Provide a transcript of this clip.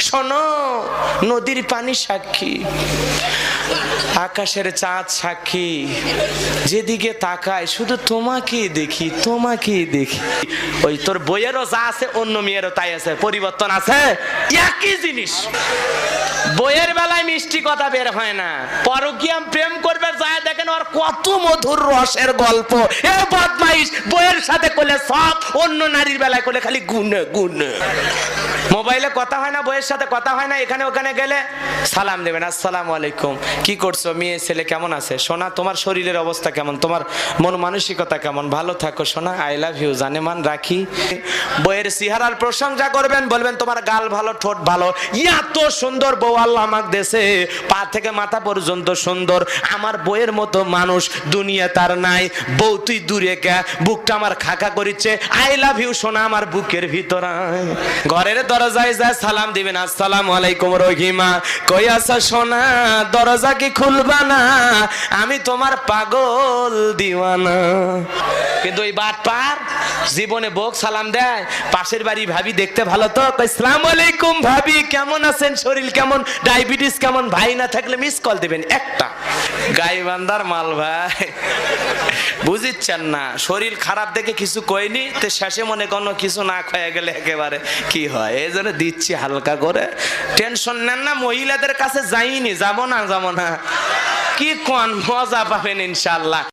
শোনো, নদীর পানি সাক্ষী, আকাশের চাঁদ সাক্ষী, যেদিকে তাকায় শুধু তোমাকেই দেখি, তোমাকেই দেখি। ওই তোর বইয়েরও যা আছে অন্য মেয়েরও তাই আছে, পরিবর্তন আছে, একই জিনিস। বইয়ের বেলায় মিষ্টি কথা বের হয় না, পরকীয়া প্রেম করবে যায় দেখেন ওর কত মধুর রসের গল্প। এ বদমাইশ, বইয়ের সাথে করলে সব, অন্য নারীর বেলায় করলে খালি গুনে গুনে। মোবাইলে কথা হয় না, বইয়ের সাথে কথা হয় না, এখানে ওখানে গেলে সালাম দেবেন, আসসালামু আলাইকুম, কি করছো, মেয়ে ছেলে কেমন আছে, সোনা তোমার শরীরের অবস্থা কেমন, তোমার মন মানসিকতা কেমন, ভালো থাকো সোনা, আই লাভ ইউ, জানে মান রাখি। বইয়ের চেহারার প্রশংসা করবেন, বলবেন তোমার গাল ভালো, ঠোঁট ভালো, এত সুন্দর বউ আল্লাহ আমাকে দেশে, পা থেকে মাথা পর্যন্ত সুন্দর, আমার বইয়ের মতো মানুষ দুনিয়া তার নাই। বউ তুই দূরে কে, বুকটা আমার খাকা করিচ্ছে, আই লাভ ইউ সোনা আমার বুকের ভিতর। ঘরের দরজায় যায় সালাম দিবেন, আসসালামু আলাইকুম রহিমা, কই আছো সোনা, দরজা কি খুলবা না, আমি তোমার পাগল দিওয়ানা। কিন্তু ওই বাটপার জীবনে বউ সালাম দেয়, পাশের বাড়ি ভাবি দেখতে ভালো তো, আসসালামু আলাইকুম ভাবি কেমন আছেন, শরীর কেমন, ডায়াবেটিস কেমন, ভাই না থাকলে মিস কল দিবেন একটা। গাইবান্ধার মাল ভাই, বুঝিচ্ছেন না, শরীর খারাপ দেখে কিছু কইনি তো শেষে মনে কোনো কিছু না খাইয়া গেলে একেবারে কি হয়, এই জন্য দিচ্ছি হালকা করে, টেনশন নেন না। মহিলাদের কাছে যাইনি, যাবো না, কি কোন মজা পাবেন ইনশাআল্লাহ।